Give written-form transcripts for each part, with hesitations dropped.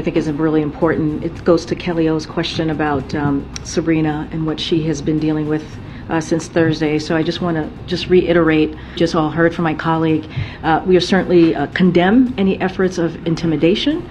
I think is really important. It goes to Kelly O's question about Sabrina and what she has been dealing with since Thursday. So I just want to reiterate, just all heard from my colleague, we are certainly condemn any efforts of intimidation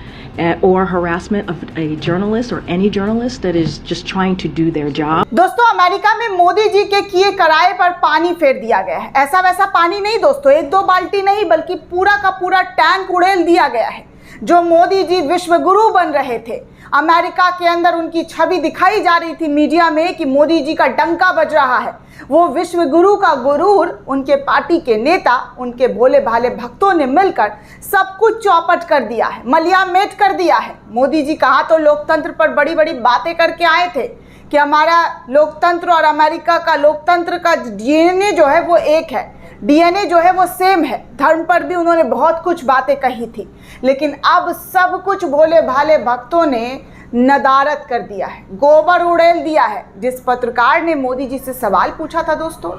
or harassment of a journalist or any journalist that is just trying to do their job. दोस्तों, America में मोदी जी के किए कराए पर पानी फेर दिया गया है। ऐसा वैसा पानी नहीं दोस्तों, एक दो बाल्टी नहीं बल्कि पूरा का पूरा टैंक उड़ेल दिया गया है। जो मोदी जी विश्व गुरु बन रहे थे, अमेरिका के अंदर उनकी छवि दिखाई जा रही थी मीडिया में कि मोदी जी का डंका बज रहा है, वो विश्व गुरु का गुरूर उनके पार्टी के नेता, उनके भोले भाले भक्तों ने मिलकर सब कुछ चौपट कर दिया है, मलियामेट कर दिया है। मोदी जी कहाँ तो लोकतंत्र पर बड़ी बड़ी बातें करके आए थे कि हमारा लोकतंत्र और अमेरिका का लोकतंत्र का डीएनए जो है वो एक है, डीएनए जो है वो सेम है। धर्म पर भी उन्होंने बहुत कुछ बातें कही थी, लेकिन अब सब कुछ भोले भाले भक्तों ने नदारद कर दिया है, गोबर उड़ेल दिया है। जिस पत्रकार ने मोदी जी से सवाल पूछा था दोस्तों,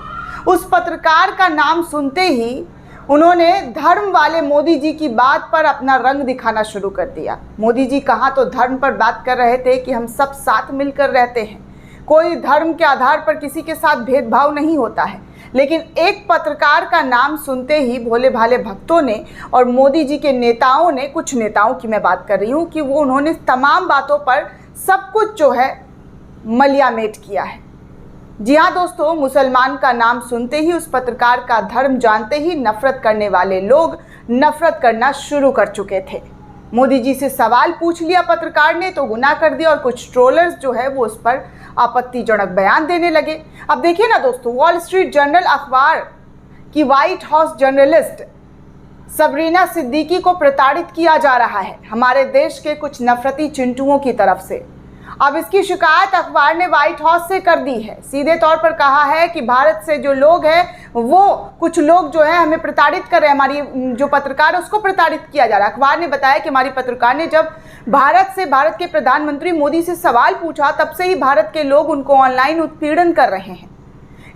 उस पत्रकार का नाम सुनते ही उन्होंने धर्म वाले मोदी जी की बात पर अपना रंग दिखाना शुरू कर दिया। मोदी जी कहाँ तो धर्म पर बात कर रहे थे कि हम सब साथ मिलकर रहते हैं, कोई धर्म के आधार पर किसी के साथ भेदभाव नहीं होता है, लेकिन एक पत्रकार का नाम सुनते ही भोले भाले भक्तों ने और मोदी जी के नेताओं ने, कुछ नेताओं की मैं बात कर रही हूँ, कि वो उन्होंने तमाम बातों पर सब कुछ जो है मलियामेट किया है। जी हाँ दोस्तों, मुसलमान का नाम सुनते ही, उस पत्रकार का धर्म जानते ही नफरत करने वाले लोग नफरत करना शुरू कर चुके थे। मोदी जी से सवाल पूछ लिया पत्रकार ने तो गुनाह कर दिया, और कुछ ट्रोलर्स जो है वो उस पर आपत्तिजनक बयान देने लगे। अब देखिए ना दोस्तों, वॉल स्ट्रीट जर्नल अखबार की white house journalist Sabrina Siddiqui को प्रताड़ित किया जा रहा है हमारे देश के कुछ नफरती चिंटुओं की तरफ से। अब इसकी शिकायत अखबार ने व्हाइट हाउस से कर दी है। सीधे तौर पर कहा है कि भारत से जो लोग हैं, वो कुछ लोग जो है हमें प्रताड़ित कर रहे हैं, हमारी जो पत्रकार है उसको प्रताड़ित किया जा रहा है। अखबार ने बताया कि हमारी पत्रकार ने जब भारत के प्रधानमंत्री मोदी से सवाल पूछा, तब से ही भारत के लोग उनको ऑनलाइन उत्पीड़न कर रहे हैं।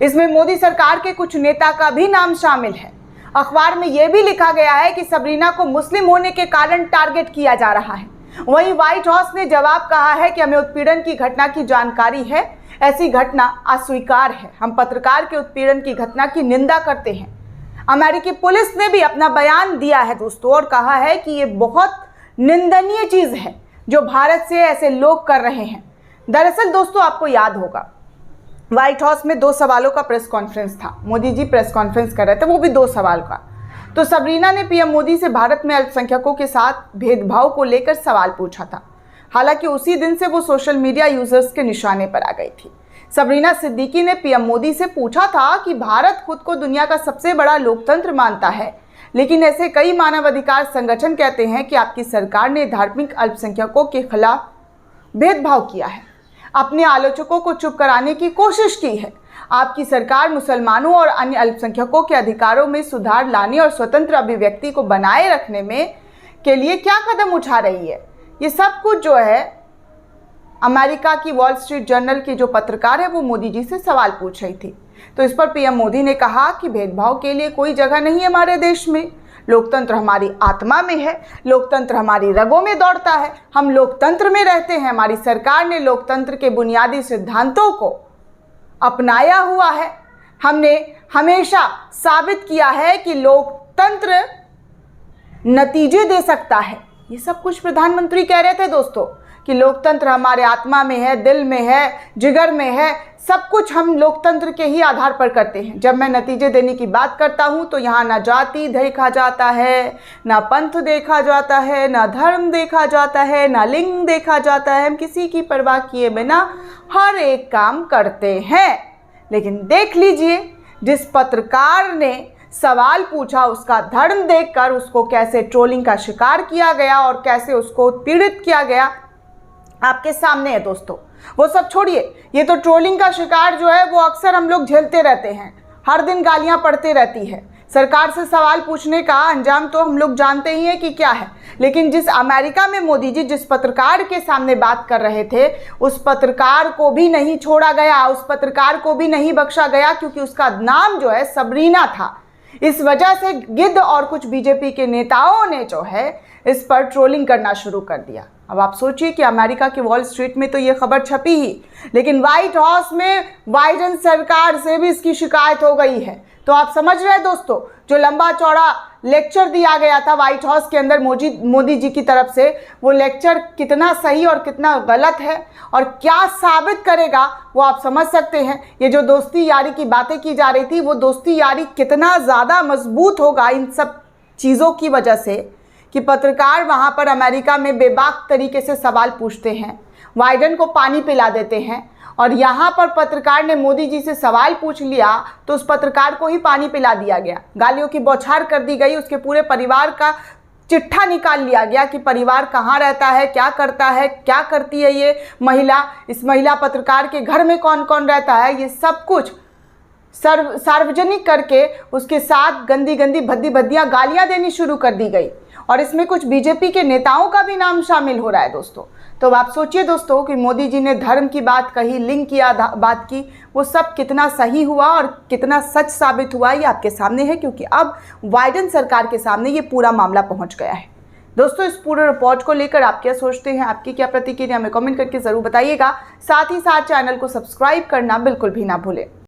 इसमें मोदी सरकार के कुछ नेता का भी नाम शामिल है। अखबार में यह भी लिखा गया है कि सबरीना को मुस्लिम होने के कारण टारगेट किया जा रहा है। वहीं व्हाइट हाउस ने जवाब कहा है कि हमें उत्पीड़न की घटना की जानकारी है, ऐसी घटना अस्वीकार है, हम पत्रकार के उत्पीड़न की घटना की निंदा करते हैं। अमेरिकी पुलिस ने भी अपना बयान दिया है दोस्तों, और कहा है कि ये बहुत निंदनीय चीज है जो भारत से ऐसे लोग कर रहे हैं। दरअसल दोस्तों, आपको याद होगा व्हाइट हाउस में 2 सवालों का प्रेस कॉन्फ्रेंस था। मोदी जी प्रेस कॉन्फ्रेंस कर रहे थे, वो भी 2 सवाल का। तो सबरीना ने पीएम मोदी से भारत में अल्पसंख्यकों के साथ भेदभाव को लेकर सवाल पूछा था। हालांकि उसी दिन से वो सोशल मीडिया यूजर्स के निशाने पर आ गई थी। सबरीना सिद्दीकी ने पीएम मोदी से पूछा था कि भारत खुद को दुनिया का सबसे बड़ा लोकतंत्र मानता है, लेकिन ऐसे कई मानवाधिकार संगठन कहते हैं कि आपकी सरकार ने धार्मिक अल्पसंख्यकों के खिलाफ भेदभाव किया है, अपने आलोचकों को चुप कराने की कोशिश की है। आपकी सरकार मुसलमानों और अन्य अल्पसंख्यकों के अधिकारों में सुधार लाने और स्वतंत्र अभिव्यक्ति को बनाए रखने में के लिए क्या कदम उठा रही है। ये सब कुछ जो है अमेरिका की वॉल स्ट्रीट जर्नल की जो पत्रकार है वो मोदी जी से सवाल पूछ रही थी। तो इस पर पीएम मोदी ने कहा कि भेदभाव के लिए कोई जगह नहीं है हमारे देश में, लोकतंत्र हमारी आत्मा में है, लोकतंत्र हमारी रगों में दौड़ता है, हम लोकतंत्र में रहते हैं। हमारी सरकार ने लोकतंत्र के बुनियादी सिद्धांतों को अपनाया हुआ है। हमने हमेशा साबित किया है कि लोकतंत्र नतीजे दे सकता है। ये सब कुछ प्रधानमंत्री कह रहे थे दोस्तों कि लोकतंत्र हमारे आत्मा में है, दिल में है, जिगर में है, सब कुछ हम लोकतंत्र के ही आधार पर करते हैं। जब मैं नतीजे देने की बात करता हूं तो यहाँ ना जाति देखा जाता है, ना पंथ देखा जाता है, ना धर्म देखा जाता है, ना लिंग देखा जाता है। हम किसी की परवाह किए बिना हर एक काम करते हैं। लेकिन देख लीजिए, जिस पत्रकार ने सवाल पूछा उसका धर्म देखकर उसको कैसे ट्रोलिंग का शिकार किया गया और कैसे उसको पीड़ित किया गया आपके सामने है दोस्तों। वो सब छोड़िए, ये तो ट्रोलिंग का शिकार जो है वो अक्सर हम लोग झेलते रहते हैं, हर दिन गालियां पड़ती रहती है। सरकार से सवाल पूछने का अंजाम तो हम लोग जानते ही हैं कि क्या है। लेकिन जिस अमेरिका में मोदी जी जिस पत्रकार के सामने बात कर रहे थे, उस पत्रकार को भी नहीं छोड़ा गया, उस पत्रकार को भी नहीं बख्शा गया, क्योंकि उसका नाम जो है सबरीना था। इस वजह से गिद्ध और कुछ बीजेपी के नेताओं ने जो है इस पर ट्रोलिंग करना शुरू कर दिया। अब आप सोचिए कि अमेरिका की वॉल स्ट्रीट में तो ये खबर छपी ही, लेकिन व्हाइट हाउस में बाइडेन सरकार से भी इसकी शिकायत हो गई है। तो आप समझ रहे हैं दोस्तों, जो लंबा चौड़ा लेक्चर दिया गया था व्हाइट हाउस के अंदर मोदी जी की तरफ से, वो लेक्चर कितना सही और कितना गलत है और क्या साबित करेगा वो आप समझ सकते हैं। ये जो दोस्ती यारी की बातें की जा रही थी, वो दोस्ती यारी कितना ज़्यादा मजबूत होगा इन सब चीज़ों की वजह से कि पत्रकार वहाँ पर अमेरिका में बेबाक तरीके से सवाल पूछते हैं, बाइडेन को पानी पिला देते हैं, और यहाँ पर पत्रकार ने मोदी जी से सवाल पूछ लिया तो उस पत्रकार को ही पानी पिला दिया गया, गालियों की बौछार कर दी गई, उसके पूरे परिवार का चिट्ठा निकाल लिया गया कि परिवार कहाँ रहता है, क्या करता है, क्या करती है ये महिला, इस महिला पत्रकार के घर में कौन कौन रहता है, ये सब कुछ सार्वजनिक करके उसके साथ गंदी गंदी भद्दी भद्दियाँ गालियाँ देनी शुरू कर दी गई। और इसमें कुछ बीजेपी के नेताओं का भी नाम शामिल हो रहा है दोस्तों। तो आप सोचिए दोस्तों कि मोदी जी ने धर्म की बात कही, लिंग की बात की, वो सब कितना सही हुआ और कितना सच साबित हुआ ये आपके सामने है, क्योंकि अब बाइडेन सरकार के सामने ये पूरा मामला पहुंच गया है। दोस्तों, इस पूरे रिपोर्ट को लेकर आप क्या सोचते हैं, आपकी क्या प्रतिक्रिया, हमें कमेंट करके ज़रूर बताइएगा। साथ ही साथ चैनल को सब्सक्राइब करना बिल्कुल भी ना भूलें।